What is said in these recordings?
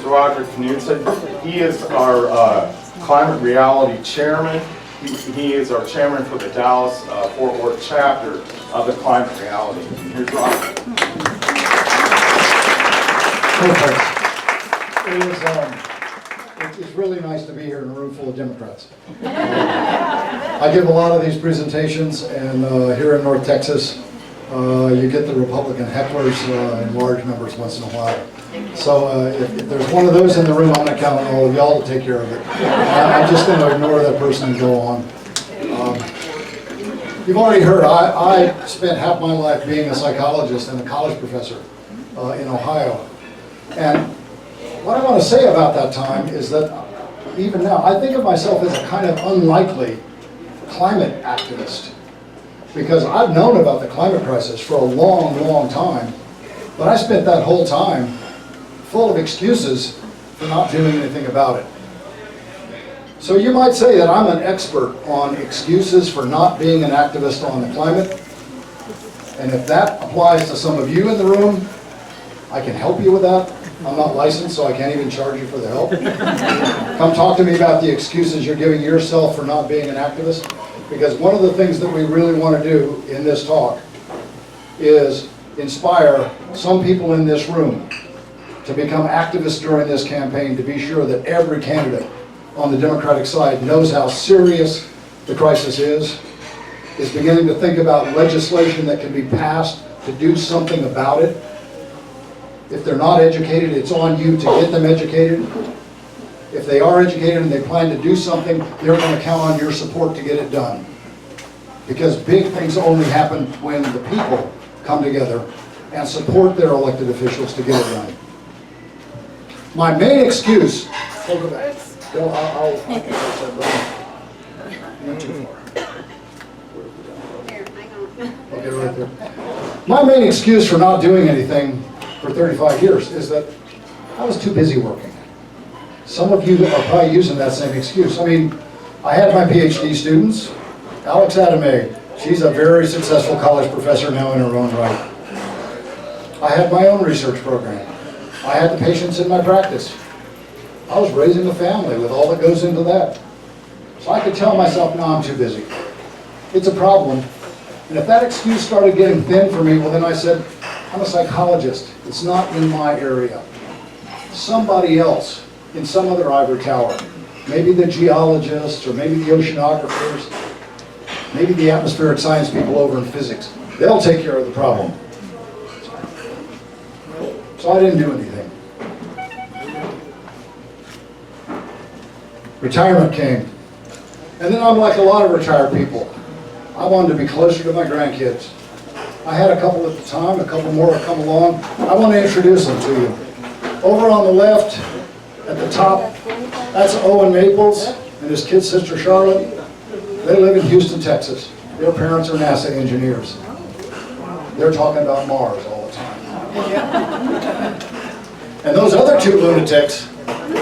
Roger Knudson. He is our climate reality chairman. He is our chairman for the Dallas Fort Worth chapter of the Climate Reality. Here's Roger. It's really nice to be here in a room full of Democrats. I give a lot of these presentations, and here in North Texas, you get the Republican hecklers in large numbers once in a while. So if there's one of those in the room, I'm going to count on all of y'all to take care of it. I'm just going to ignore that person and go on. You've already heard, I spent half my life being a psychologist and a college professor in Ohio. And what I want to say about that time is that even now, I think of myself as a kind of unlikely climate activist, because I've known about the climate crisis for a long, long time, but I spent that whole time full of excuses for not doing anything about it. So you might say that I'm an expert on excuses for not being an activist on the climate, and if that applies to some of you in the room, I can help you with that. I'm not licensed, so I can't even charge you for the help. Come talk to me about the excuses you're giving yourself for not being an activist, because one of the things that we really want to do in this talk is inspire some people in this room to become activists during this campaign, to be sure that every candidate on the Democratic side knows how serious the crisis is beginning to think about legislation that can be passed to do something about it. If they're not educated, it's on you to get them educated. If they are educated and they plan to do something, they're going to count on your support to get it done. Because big things only happen when the people come together and support their elected officials to get it done. My main excuse, hold it back. I'll catch that button. Not too far. Okay, right there. My main excuse for not doing anything for 35 years is that I was too busy working. Some of you are probably using that same excuse. I mean, I had my PhD students. Alex Adame, she's a very successful college professor now in her own right. I had my own research program. I had the patients in my practice. I was raising a family with all that goes into that. So I could tell myself, no, I'm too busy. It's a problem. And if that excuse started getting thin for me, well, then I said, I'm a psychologist. It's not in my area. Somebody else in some other ivory tower, maybe the geologists or maybe the oceanographers, maybe the atmospheric science people over in physics, they'll take care of the problem. So I didn't do anything. Retirement came. And then I'm like a lot of retired people. I wanted to be closer to my grandkids. I had a couple at the time, a couple more have come along. I want to introduce them to you. Over on the left, at the top, that's Owen Maples and his kid sister Charlotte. They live in Houston, Texas. Their parents are NASA engineers. They're talking about Mars all the time. And those other two lunatics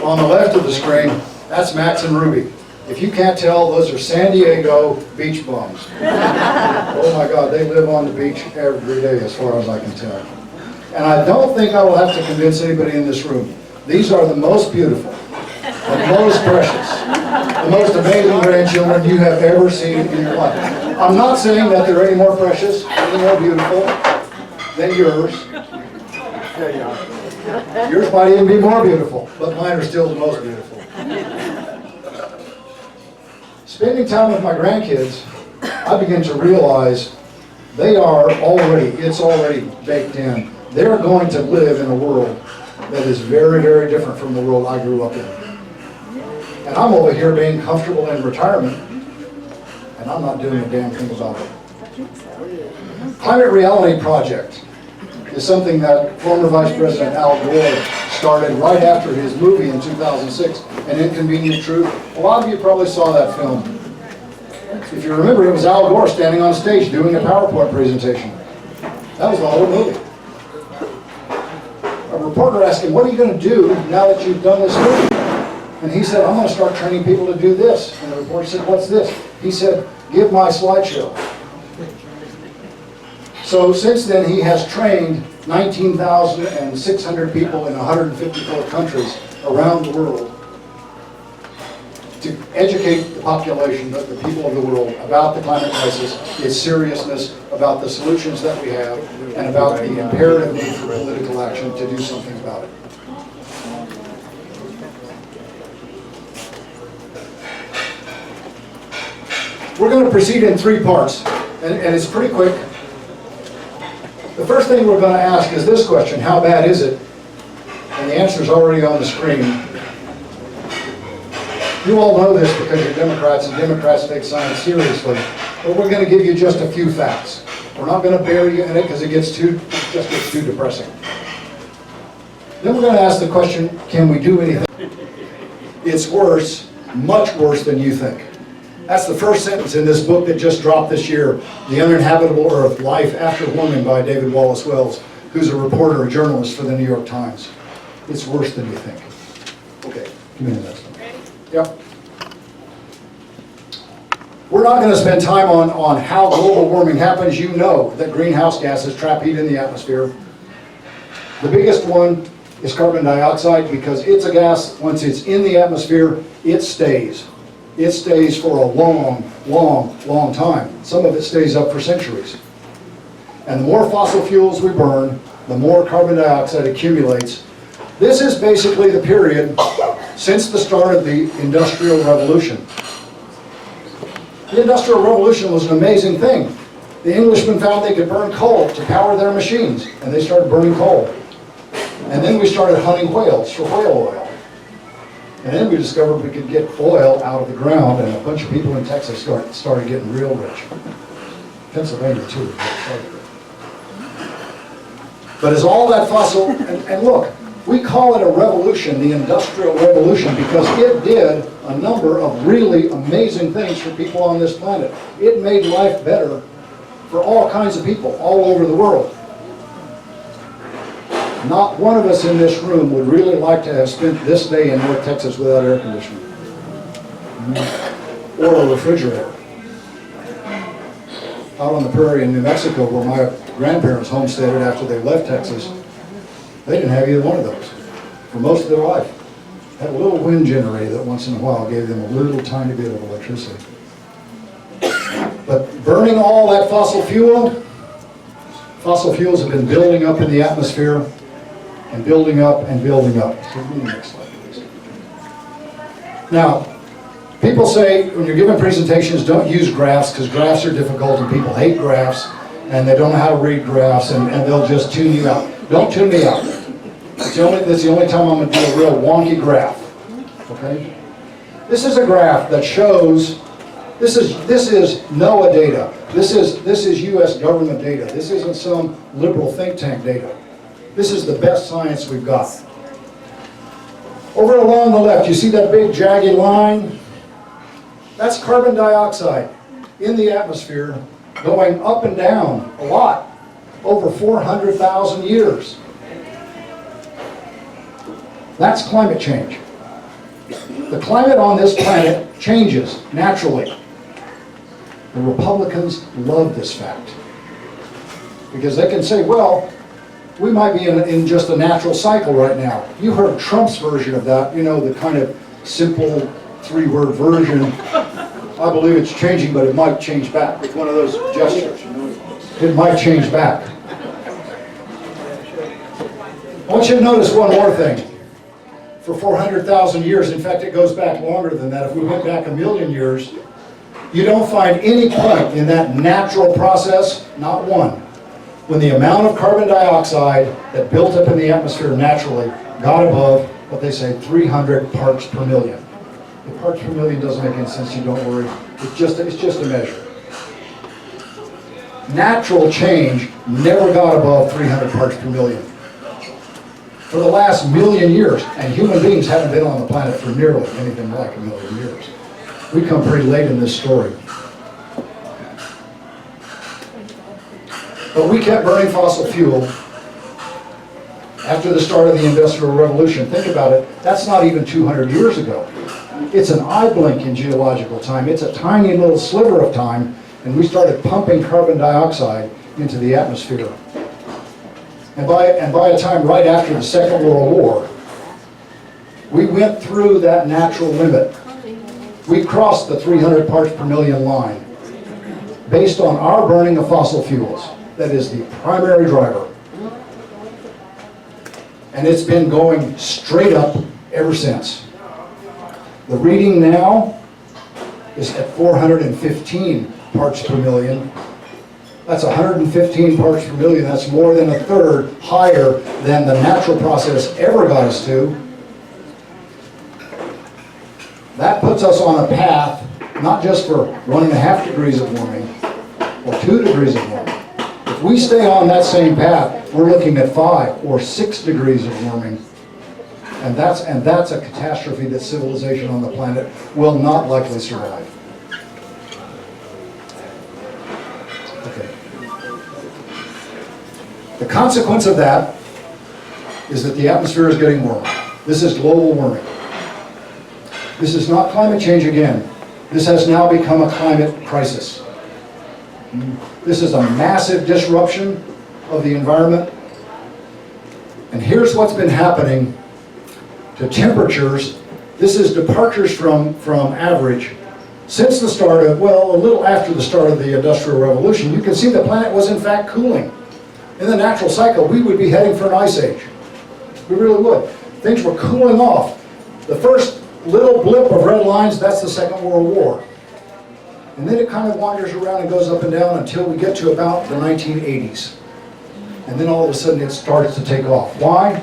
on the left of the screen, that's Max and Ruby. If you can't tell, those are San Diego beach bums. Oh my God, they live on the beach every day as far as I can tell. And I don't think I will have to convince anybody in this room. These are the most beautiful, the most precious, the most amazing grandchildren you have ever seen in your life. I'm not saying that they're any more precious, any more beautiful than yours. Yours might even be more beautiful, but mine are still the most beautiful. Spending time with my grandkids, I begin to realize it's already baked in. They're going to live in a world that is very, very different from the world I grew up in. And I'm over here being comfortable in retirement, and I'm not doing a damn thing about it. Climate Reality Project is something that former Vice President Al Gore started right after his movie in 2006, An Inconvenient Truth. A lot of you probably saw that film. If you remember, it was Al Gore standing on stage doing a PowerPoint presentation. That was the whole movie. A reporter asked him, what are you going to do now that you've done this movie? And he said, I'm going to start training people to do this. And the reporter said, what's this? He said, give my slideshow. So since then, he has trained 19,600 people in 154 countries around the world to educate the population, the people of the world, about the climate crisis, its seriousness, about the solutions that we have, and about the imperative need for political action to do something about it. We're going to proceed in 3 parts, and it's pretty quick. The first thing we're going to ask is this question: how bad is it? And the answer is already on the screen. You all know this because you're Democrats, and Democrats take science seriously. But we're going to give you just a few facts. We're not going to bury you in it because it just gets too depressing. Then we're going to ask the question, can we do anything? It's worse, much worse than you think. That's the first sentence in this book that just dropped this year, The Uninhabitable Earth, Life After Warming by David Wallace Wells, who's a reporter, a journalist for the New York Times. It's worse than you think. Okay, give me the next one. Yep. We're not going to spend time on how global warming happens. You know that greenhouse gases trap heat in the atmosphere. The biggest one is carbon dioxide, because it's a gas, once it's in the atmosphere, it stays. It stays for a long, long, long time. Some of it stays up for centuries. And the more fossil fuels we burn, the more carbon dioxide accumulates. This is basically the period since the start of the Industrial Revolution. The Industrial Revolution was an amazing thing. The Englishmen found they could burn coal to power their machines, and they started burning coal. And then we started hunting whales for whale oil. And then we discovered we could get oil out of the ground, and a bunch of people in Texas started getting real rich. Pennsylvania too. But as all that fossil, and look, we call it a revolution, the Industrial Revolution, because it did a number of really amazing things for people on this planet. It made life better for all kinds of people all over the world. Not one of us in this room would really like to have spent this day in North Texas without air conditioning or a refrigerator. Out on the prairie in New Mexico, where my grandparents homesteaded after they left Texas, they didn't have either one of those for most of their life. Had a little wind generator that once in a while gave them a little tiny bit of electricity. But burning all that fossil fuels have been building up in the atmosphere, and building up and building up. So give me the next slide, please. Now, people say when you're giving presentations, don't use graphs, because graphs are difficult and people hate graphs, and they don't know how to read graphs, and they'll just tune you out. Don't tune me out. That's the only time I'm going to do a real wonky graph. Okay? This is a graph that shows, this is NOAA data. This is US government data. This isn't some liberal think tank data. This is the best science we've got. Over along the left, you see that big jagged line? That's carbon dioxide in the atmosphere going up and down a lot over 400,000 years. That's climate change. The climate on this planet changes naturally. The Republicans love this fact, because they can say, well, we might be in just a natural cycle right now. You heard Trump's version of that, you know, the kind of simple 3-word version. I believe it's changing, but it might change back. It's one of those gestures. It might change back. I want you to notice one more thing. For 400,000 years, in fact, it goes back longer than that. If we went back 1,000,000 years, you don't find any point in that natural process, not one, when the amount of carbon dioxide that built up in the atmosphere naturally got above what they say 300 parts per million. The parts per million doesn't make any sense, you don't worry. It's just a measure. Natural change never got above 300 parts per million for the last 1,000,000 years, and human beings haven't been on the planet for nearly anything like 1,000,000 years. We come pretty late in this story. But we kept burning fossil fuel after the start of the Industrial Revolution. Think about it, that's not even 200 years ago. It's an eye blink in geological time. It's a tiny little sliver of time, and we started pumping carbon dioxide into the atmosphere. And by a time right after the Second World War, we went through that natural limit. We crossed the 300 parts per million line based on our burning of fossil fuels. That is the primary driver. And it's been going straight up ever since. The reading now is at 415 parts per million. That's 115 parts per million. That's more than a third higher than the natural process ever got us to. That puts us on a path, not just for 1.5 degrees of warming, or 2 degrees of warming. If we stay on that same path, we're looking at 5 or 6 degrees of warming. And that's a catastrophe that civilization on the planet will not likely survive. Okay. The consequence of that is that the atmosphere is getting warmer. This is global warming. This is not climate change again. This has now become a climate crisis. This is a massive disruption of the environment. And here's what's been happening to temperatures. This is departures from average. Since the start of, well, a little after the start of the Industrial Revolution, you can see the planet was in fact cooling. In the natural cycle, we would be heading for an ice age. We really would. Things were cooling off. The first little blip of red lines, that's the Second World War. And then it kind of wanders around and goes up and down until we get to about the 1980s. And then all of a sudden it starts to take off. Why?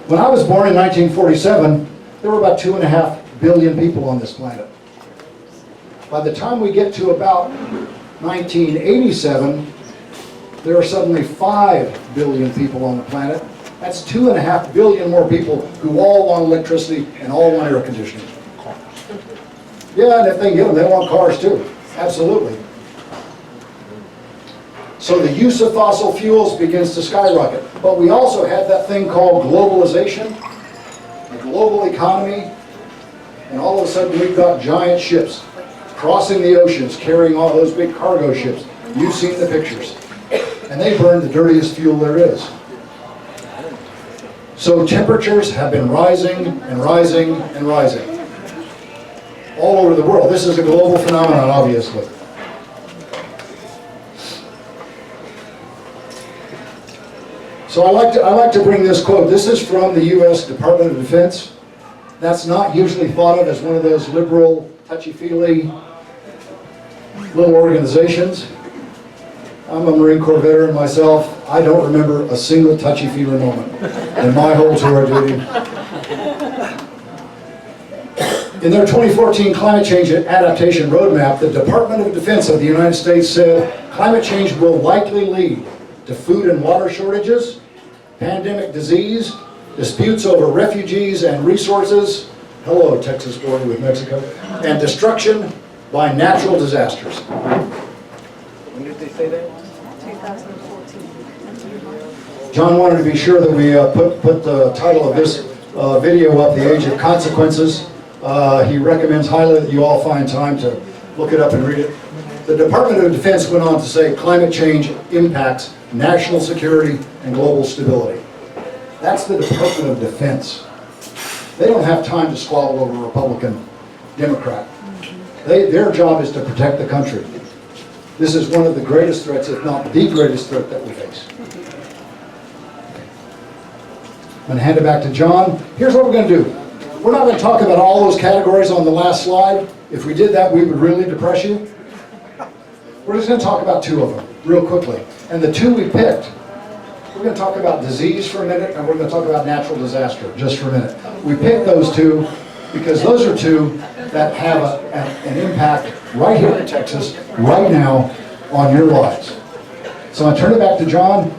When I was born in 1947, there were about 2.5 billion people on this planet. By the time we get to about 1987, there are suddenly 5 billion people on the planet. That's 2.5 billion more people who all want electricity and all want air conditioning. Yeah, and if they can get them, they want cars too. Absolutely. So the use of fossil fuels begins to skyrocket. But we also have that thing called globalization, a global economy, and all of a sudden we've got giant ships crossing the oceans, carrying all those big cargo ships. You've seen the pictures. And they burn the dirtiest fuel there is. So temperatures have been rising and rising and rising all over the world. This is a global phenomenon, obviously. So I like to bring this quote. This is from the U.S. Department of Defense. That's not usually thought of as one of those liberal, touchy-feely little organizations. I'm a Marine Corps veteran myself. I don't remember a single touchy-feely moment in my whole tour of duty. In their 2014 Climate Change Adaptation Roadmap, the Department of Defense of the United States said climate change will likely lead to food and water shortages, pandemic disease, disputes over refugees and resources, hello Texas border with Mexico, and destruction by natural disasters. When did they say that? 2014. John wanted to be sure that we put the title of this video up, The Age of Consequences. He recommends highly that you all find time to look it up and read it. The Department of Defense went on to say climate change impacts national security and global stability. That's the Department of Defense. They don't have time to squabble over Republican, Democrat. Their job is to protect the country. This is one of the greatest threats, if not the greatest threat that we face. I'm going to hand it back to John. Here's what we're going to do. We're not going to talk about all those categories on the last slide. If we did that, we would really depress you. We're just going to talk about 2 of them real quickly. And the 2 we picked, we're going to talk about disease for a minute, and we're going to talk about natural disaster just for a minute. We picked those 2 because those are 2 that have an impact right here in Texas, right now, on your lives. So I turn it back to John.